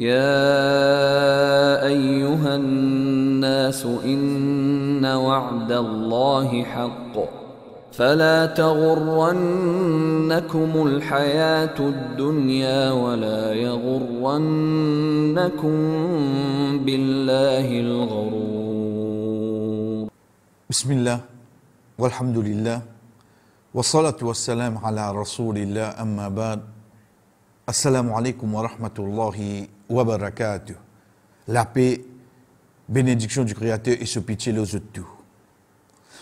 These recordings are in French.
يا أيها الناس إن وعد الله حق فلا تغرنكم الحياة الدنيا ولا يغرنكم بالله الغرور. بسم الله والحمد لله والصلاة والسلام على رسول الله أما بعد. Assalamu alaikum wa rahmatullahi wa barakatuh. La paix, bénédiction du Créateur et ce pitié aux autres.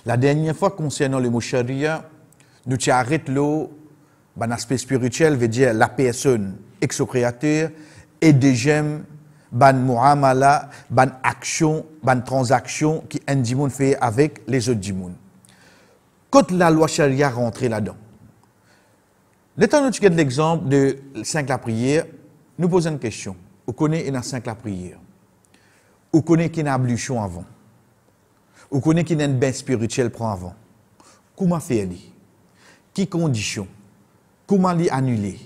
La dernière fois concernant le mot charia, nous arrêtons un aspect spirituel, veut dire la personne ex-créateur et deuxième, ban muamala, ban action, ban transaction qui un dimoun fait avec les autres dimoun. Quand la loi charia rentrait là-dedans, l'état nous tient l'exemple de 5 la prière, nous posons une question. Vous connaissez une 5 la prière? Vous connaissez qu'il y a une ablution avant? Vous connaissez qu'il y a un bain spirituel prend avant? Comment faire-il? Qui condition? Comment l'annuler?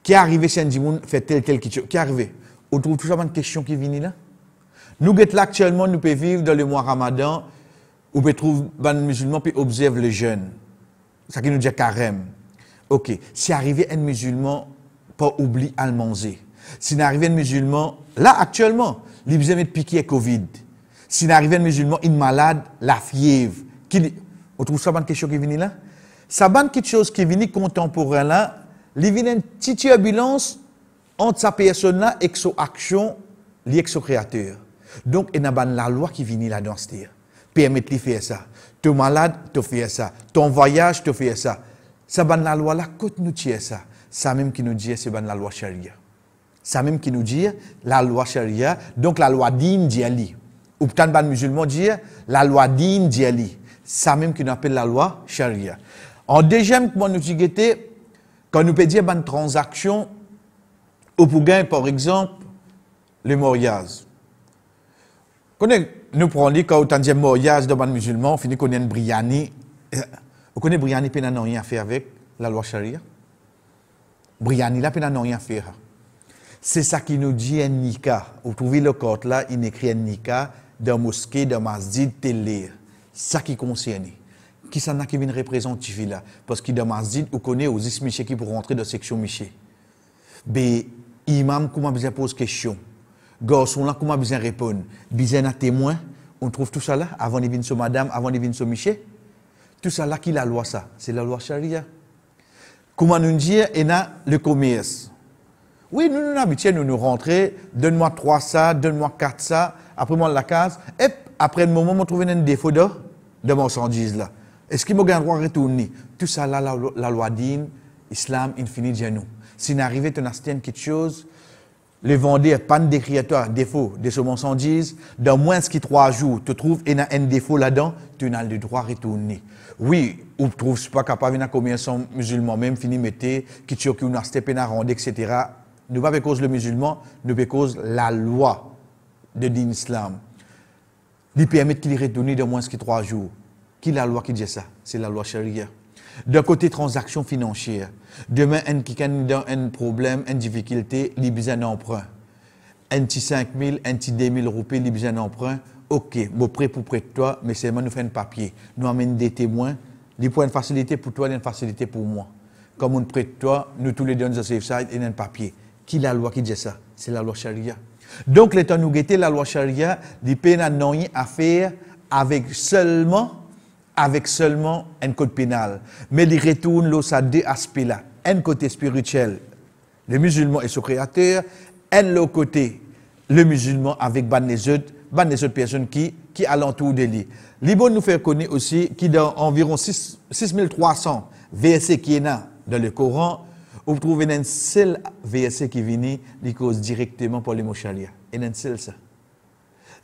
Qui est arrivé si un dimoun fait tel qui est arrivé? On trouve toujours une question qui vient là. Nous là actuellement, nous pouvons vivre dans le mois Ramadan, où nous trouver des musulmans qui observent le jeûne. Ça qui nous dit carême. Ok, si arrivé un musulman, pas oublier à le manger. Si arrivé un musulman, là actuellement, il besoin de piquer Covid. Si arrivé un musulman, une malade, la fièvre. On trouve ça une question qui vient là? Ça une quelque chose qui vient contemporain là, il vient une petite turbulence entre sa personne là et son action liée avec son créateur. Donc, il y a la loi qui vient là dans ce tir. Permettre de faire ça. Tu es malade, tu fais ça. Ton voyage, tu fais ça. Ça ban la loi là, quand nous tient ça, ça même qui nous dit c'est ban la loi charia. Ça même qui nous dit la loi charia, donc la loi dîne d'Ali. Ou peut-être ban musulman dire la loi dîne d'Ali. Ça même qui nous appelle la loi charia. En deuxième, comment nous dit quand nous peut dire ban transaction, ou pour gagner par exemple le mariage. Nous prenons quand on dit mariage de ban musulman, on finit qu'on a une briani. Vous connaissez Briani, il n'a rien à faire avec la loi charia. Briani, là, il n'a rien à faire. C'est ça qui nous dit un nika. Vous trouvez le code là, il écrit un nika dans mosquée, dans masjid, télé. Ça qui concerne. Qui s'en a qui vient représenter là? Parce que dans masjid, vous connaissez aux ismichés qui pour rentrer dans la section miché. Mais imam, comment besoin pose question? Garçon là, comment besoin répondre? Besoin un témoin? On trouve tout ça là, avant de venir sur madame, avant de venir sur miché? Tout ça là, qui la loi ça? C'est la loi charia. Comment nous dire, il y a le commerce. Oui, nous habitués, nous rentrer, donne-moi 3 ça, donne-moi 4 ça, après moi la case, et après un moment, on trouve un défaut de marchandises là. Est-ce qu'il m'a le droit de retourner? Tout ça là, la loi dit, islam, infini de nous. Si n'arrivait à acheter quelque chose, le vendeur, pas décrire toi, défaut de ce marchandise, dans moins que 3 jours, tu trouves un défaut là-dedans, tu as le droit de retourner. Oui, ou tu trouves pas capable de commerçant musulman, même fini mettre, qui tue qui n'a pas pena rendre, etc. Nous pas cause le musulman, nous pas cause la loi de l'islam. Il permet qu'il retourne de moins que 3 jours. Qui la loi qui dit ça? C'est la loi charia. D'un côté, transaction financière. Demain, un qui a un problème, une difficulté, il a besoin d'un emprunt. Un petit 5 000, un petit 2 000 roupies, il a besoin d'un emprunt. Ok, bon, prêt pour près de toi, mais seulement nous faisons un papier. Nous amènons des témoins. Il faut une facilité pour toi et une facilité pour moi. Comme on prête toi, nous tous les deux, nous safe side et un papier. Qui la loi qui dit ça? C'est la loi charia. Donc, l'état nous guetter la loi charia, il n'y a rien à faire avec seulement un code pénal. Mais il retourne là, ça deux aspects-là. Un côté spirituel, le musulman et son créateur. Un autre côté, le musulman avec les autres personnes qui alentour de lui. L'Ibon nous fait connaître aussi qu'il y a environ 6300 versets qui est dans le Coran. Vous trouvez un seul verset qui vient, qui cause directement pour les mots charia. Et un seul ça.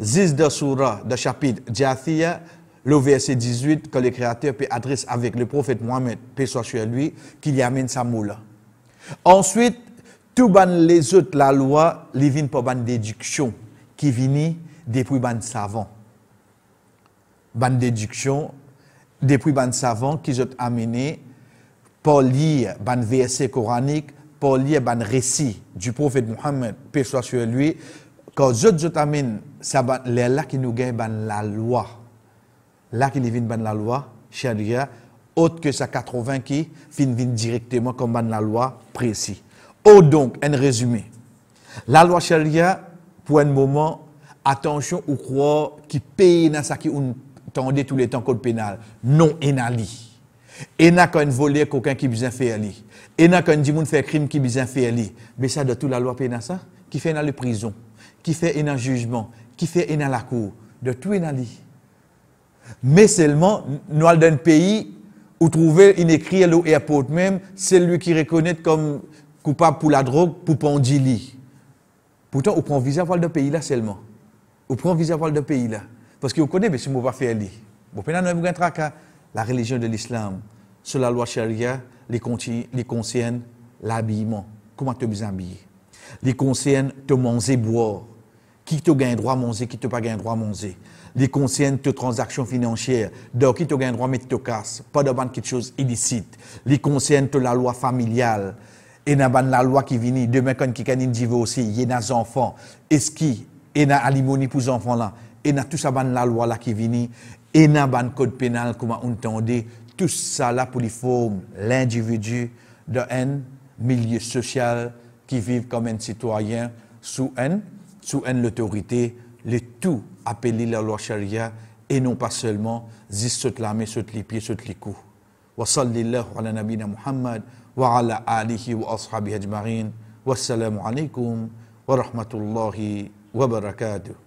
Ziz de Surah, de chapitre Jathia, le verset 18, que le Créateur peut adresser avec le prophète Mohammed, paix soit sur lui, qu'il y amène sa moula. Ensuite, tout les autres, la loi, les viennent pour une déduction qui vient depuis ban savant. Ban déduction depuis ban savant qui ont amené pour lire ban verset coranique, pour lire un récit du prophète Mohammed, paix soit sur lui, quand je amène, c'est là qui nous gagne la loi. Là qui vient ban la loi, charia, autre que ça 80 qui vient directement comme ban la loi précis. Oh donc, un résumé. La loi charia, pour un moment, attention ou croire qui paye dans ça qui on tendait tous les temps code pénal. Non, enali. Et n'a qu'un volé quelqu'un qui besoin faire li. Et n'a qu'un dimoun fait crime qui besoin faire li. Mais ça de toute la loi pénal ça qui fait dans la prison, qui fait dans le jugement, qui fait dans la cour, de tout enali. Mais seulement nous dans un pays où trouver une écrit à l'aéroport même, c'est lui qui reconnaît comme coupable pour la drogue pour Pondili. Pourtant, on prend visa pour le pays là seulement. On prend visa pour le pays là. Parce que vous connaissez, mais si on va faire li. Bon, la religion de l'islam, sur la loi charia, les concerne l'habillement. Comment tu es habillé? Les concerne te manger, boire. Qui te gagne droit à manger, qui te pas gagne droit à manger. Les concerne tes transactions financières. Donc, qui te gagne droit à mettre te casse. Pas de ban quelque chose illicite. Les concerne la loi familiale. Et n'a la loi qui vient demain quand qui gagne divorce, il y a des enfants. Est-ce qui et na alimony pour les enfants là. Et na tout ça ban la loi là qui vient. Et na ban code pénal comment on entendait tout ça là pour les formes l'individu d'un milieu social qui vivent comme un citoyen sous l'autorité, le tout appelé la loi charia et non pas seulement zis la main, saute les pieds, saute les coups. Wa sallallahu ala nabina Muhammad wa ala alihi wa ashabihi ajma'in. Wassalamu alaikum wa rahmatullahi wa barakatuh.